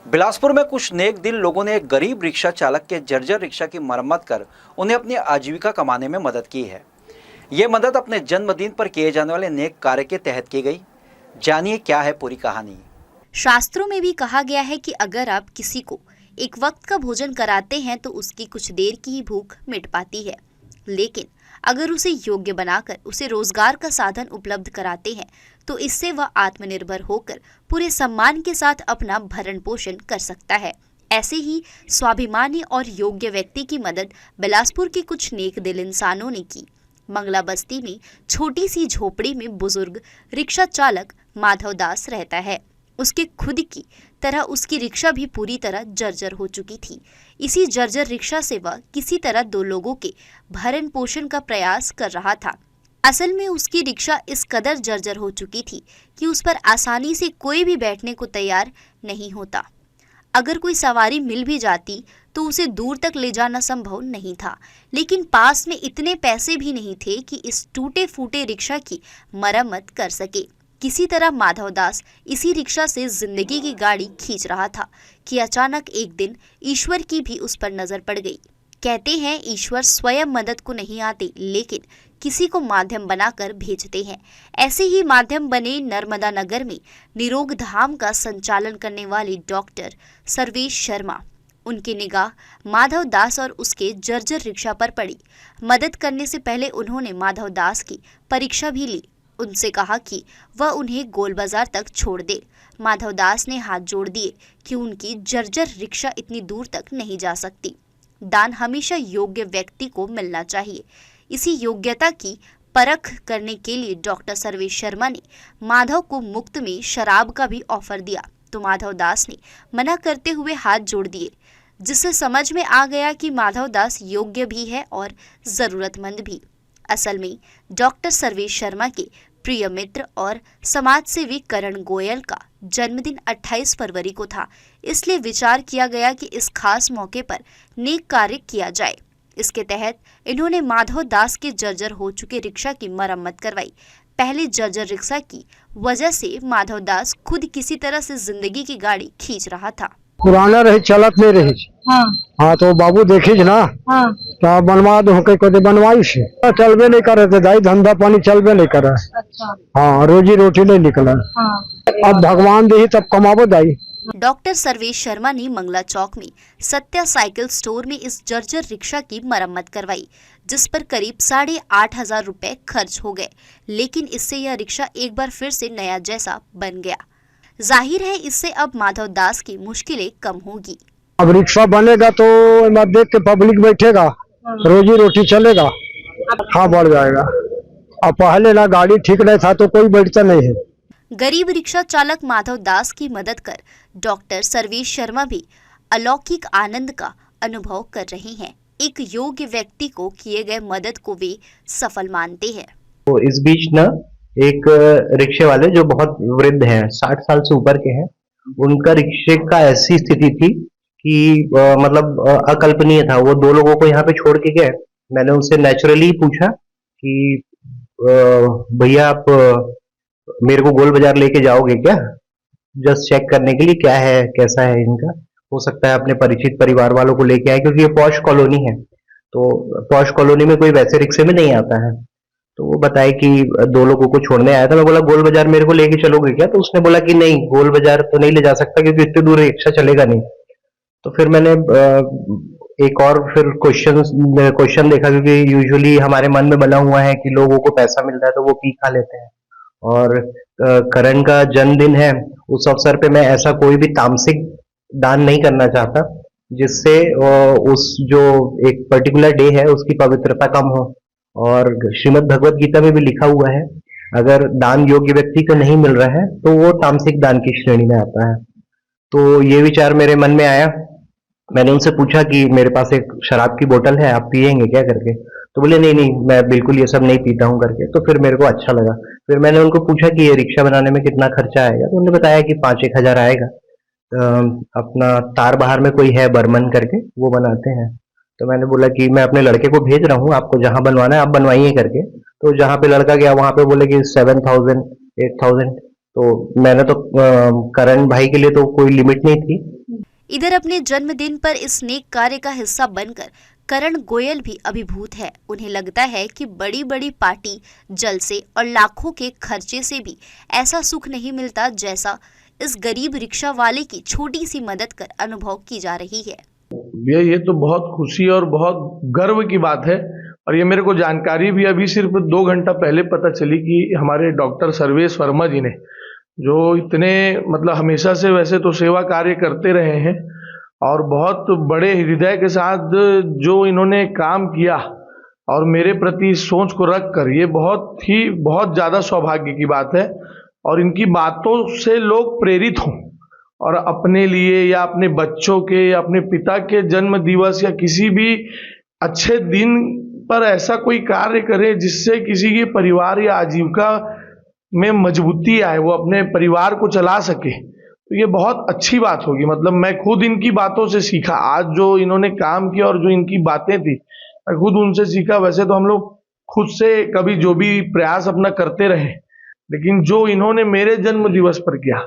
बिलासपुर में कुछ नेक दिल लोगों ने एक गरीब रिक्शा चालक के जर्जर रिक्शा की मरम्मत कर उन्हें अपनी आजीविका कमाने में मदद की है। ये मदद अपने जन्मदिन पर किए जाने वाले नेक कार्य के तहत की गई। जानिए क्या है पूरी कहानी। शास्त्रों में भी कहा गया है कि अगर आप किसी को एक वक्त का भोजन कराते हैं तो उसकी कुछ देर की ही भूख मिट पाती है, लेकिन अगर उसे योग्य बनाकर उसे रोजगार का साधन उपलब्ध कराते हैं तो इससे वह आत्मनिर्भर होकर पूरे सम्मान के साथ अपना भरण पोषण कर सकता है। ऐसे ही स्वाभिमानी और योग्य व्यक्ति की मदद बिलासपुर के कुछ नेक दिल इंसानों ने की। मंगला बस्ती में छोटी सी झोपड़ी में बुजुर्ग रिक्शा चालक माधव दास रहता है। उसके खुद की तरह उसकी रिक्शा भी पूरी तरह जर्जर हो चुकी थी। इसी जर्जर रिक्शा से वह किसी तरह दो लोगों के भरण पोषण का प्रयास कर रहा था। असल में उसकी रिक्शा इस कदर जर्जर हो चुकी थी कि उस पर आसानी से कोई भी बैठने को तैयार नहीं होता। अगर कोई सवारी मिल भी जाती तो उसे दूर तक ले जाना संभव नहीं था, लेकिन पास में इतने पैसे भी नहीं थे कि इस टूटे फूटे रिक्शा की मरम्मत कर सके। किसी तरह माधव दास इसी रिक्शा से जिंदगी की गाड़ी खींच रहा था कि अचानक एक दिन ईश्वर की भी उस पर नजर पड़ गई। कहते हैं ईश्वर स्वयं मदद को नहीं आते, लेकिन किसी को माध्यम बनाकर भेजते हैं। ऐसे ही माध्यम बने नर्मदा नगर में निरोग धाम का संचालन करने वाले डॉक्टर सर्वेश शर्मा। उनकी निगाह माधव दास और उसके जर्जर रिक्शा पर पड़ी। मदद करने से पहले उन्होंने माधव दास की परीक्षा भी ली। उनसे कहा कि वह उन्हें गोल बाजार तक छोड़ दे। माधव दास ने हाथ जोड़ दिए कि उनकी जर्जर रिक्शा इतनी दूर तक नहीं जा सकती। दान हमेशा योग्य व्यक्ति को मिलना चाहिए। इसी योग्यता की परख करने के लिए डॉक्टर सर्वेश शर्मा ने माधव को मुफ्त में शराब का भी ऑफर दिया, तो माधव दास ने मना करते हुए हाथ जोड़ दिए, जिससे समझ में आ गया कि माधव दास योग्य भी है और जरूरतमंद भी। असल में डॉक्टर सर्वेश शर्मा के प्रिय मित्र और समाज सेवी करण गोयल का जन्मदिन 28 फरवरी को था, इसलिए विचार किया गया कि इस खास मौके पर नेक कार्य किया जाए। इसके तहत इन्होंने माधव दास के जर्जर हो चुके रिक्शा की मरम्मत करवाई। पहले जर्जर रिक्शा की वजह से माधव दास खुद किसी तरह से जिंदगी की गाड़ी खींच रहा था। पुराना रही चलत नहीं रही। हाँ तो बाबू देखी ना। तो बनवा दो कदे बनवाई से चलबे नहीं करे थे दाई, धंधा पानी चलबे नहीं करे। अच्छा। हाँ रोजी रोटी नहीं निकला। अब भगवान दे तब कमाबो दाई। डॉक्टर सर्वेश शर्मा ने मंगला चौक में सत्या साइकिल स्टोर में इस जर्जर रिक्शा की मरम्मत करवाई, जिस पर करीब 8,500 रुपए खर्च हो गए, लेकिन इससे यह रिक्शा एक बार फिर से नया जैसा बन गया। जाहिर है इससे अब माधव दास की मुश्किलें कम होगी। अब रिक्शा बनेगा तो देख के पब्लिक बैठेगा, रोजी रोटी चलेगा। हाँ बढ़ जाएगा। अब पहले ना गाड़ी ठीक नहीं था तो कोई बैठता नहीं है। गरीब रिक्शा चालक माधव दास की मदद कर डॉक्टर सर्वेश शर्मा भी अलौकिक आनंद का अनुभव कर रहे हैं। एक योग्य व्यक्ति को किए गए मदद को वे सफल मानते हैं। तो इस बीच ना एक रिक्शे वाले जो बहुत वृद्ध हैं, 60 साल से ऊपर के हैं, उनका रिक्शे का ऐसी स्थिति थी कि मतलब अकल्पनीय था। वो दो लोगों को यहाँ पे छोड़ के गए। मैंने उनसे नेचुरली पूछा कि भैया आप मेरे को गोल बाजार लेके जाओगे क्या, जस्ट चेक करने के लिए क्या है कैसा है इनका। हो सकता है अपने परिचित परिवार वालों को लेके आए, क्योंकि ये पॉश कॉलोनी है, तो पॉश कॉलोनी में कोई वैसे रिक्शे में नहीं आता है। तो वो बताए कि दो लोगों को छोड़ने आया था। मैं बोला गोल बाजार मेरे को लेके चलोगे क्या, तो उसने बोला कि नहीं गोल बाजार तो नहीं ले जा सकता क्योंकि इतने दूर रिक्शा चलेगा नहीं। तो फिर मैंने एक और फिर क्वेश्चन देखा, क्योंकि यूजुअली हमारे मन में बना हुआ है कि लोगों को पैसा मिल रहा है तो वो पी खा लेते हैं, और करण का जन्मदिन है, उस अवसर पे मैं ऐसा कोई भी तामसिक दान नहीं करना चाहता जिससे उस जो एक पर्टिकुलर डे है उसकी पवित्रता कम हो। और श्रीमद् भगवत गीता में भी लिखा हुआ है अगर दान योग्य व्यक्ति को नहीं मिल रहा है तो वो तामसिक दान की श्रेणी में आता है। तो ये विचार मेरे मन में आया। मैंने उनसे पूछा कि मेरे पास एक शराब की बोतल है, आप पिएंगे क्या करके। तो बोले नहीं नहीं मैं बिल्कुल ये सब नहीं पीता हूँ करके। तो फिर मेरे को अच्छा लगा। फिर मैंने उनको पूछा कि ये रिक्शा बनाने में कितना खर्चा आएगा, तो उन्होंने बताया कि 5-1 हजार आएगा। अपना तार बाहर में कोई है बर्मन करके, वो बनाते हैं। तो मैंने बोला कि मैं अपने लड़के को भेज रहा हूँ, आपको जहाँ बनवाना है आप बनवाइए करके। तो जहाँ पे लड़का गया वहां पे बोले कि 7,000 8,000। तो मैंने तो करण भाई के लिए तो कोई लिमिट नहीं थी, इधर अपने जन्मदिन पर इस नेक कार्य का हिस्सा बनकर करण गोयल भी अभिभूत है। उन्हें लगता है कि बड़ी बड़ी पार्टी, जलसे और लाखों के खर्चे से भी ऐसा सुख नहीं मिलता जैसा इस गरीब रिक्शा वाले की छोटी सी मदद कर अनुभव की जा रही है। ये तो बहुत खुशी और बहुत गर्व की बात है। और ये मेरे को जानकारी भी अभी सिर्फ 2 घंटा पहले पता चली कि हमारे डॉक्टर सर्वेश वर्मा जी ने, जो इतने मतलब हमेशा से वैसे तो सेवा कार्य करते रहे हैं और बहुत बड़े हृदय के साथ जो इन्होंने काम किया और मेरे प्रति सोच को रख कर, ये बहुत ज़्यादा सौभाग्य की बात है। और इनकी बातों से लोग प्रेरित हों और अपने लिए या अपने बच्चों के या अपने पिता के जन्म दिवस या किसी भी अच्छे दिन पर ऐसा कोई कार्य करे जिससे किसी के परिवार या आजीविका में मजबूती आए, वो अपने परिवार को चला सके, तो ये बहुत अच्छी बात होगी। मतलब मैं खुद इनकी बातों से सीखा, आज जो इन्होंने काम किया और जो इनकी बातें थी मैं खुद उनसे सीखा। वैसे तो हम लोग खुद से कभी जो भी प्रयास अपना करते रहे, लेकिन जो इन्होंने मेरे जन्म दिवस पर किया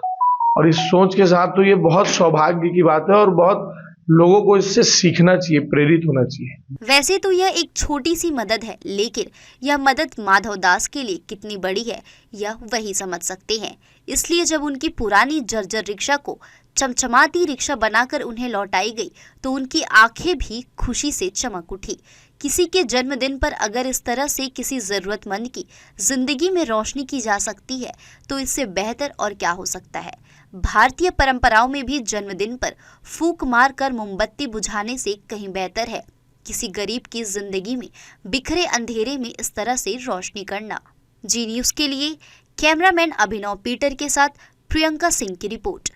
और इस सोच के साथ, तो ये बहुत सौभाग्य की बात है और बहुत लोगों को इससे सीखना चाहिए, प्रेरित होना चाहिए। वैसे तो यह एक छोटी सी मदद है, लेकिन यह मदद माधव दास के लिए कितनी बड़ी है यह वही समझ सकते हैं। इसलिए जब उनकी पुरानी जर्जर रिक्शा को चमचमाती रिक्शा बनाकर उन्हें लौटाई गई तो उनकी आंखें भी खुशी से चमक उठी। किसी के जन्मदिन पर अगर इस तरह से किसी जरूरतमंद की जिंदगी में रोशनी की जा सकती है तो इससे बेहतर और क्या हो सकता है। भारतीय परंपराओं में भी जन्मदिन पर फूंक मार कर मोमबत्ती बुझाने से कहीं बेहतर है किसी गरीब की जिंदगी में बिखरे अंधेरे में इस तरह से रोशनी करना। जी न्यूज़ के लिए कैमरामैन अभिनव पीटर के साथ प्रियंका सिंह की रिपोर्ट।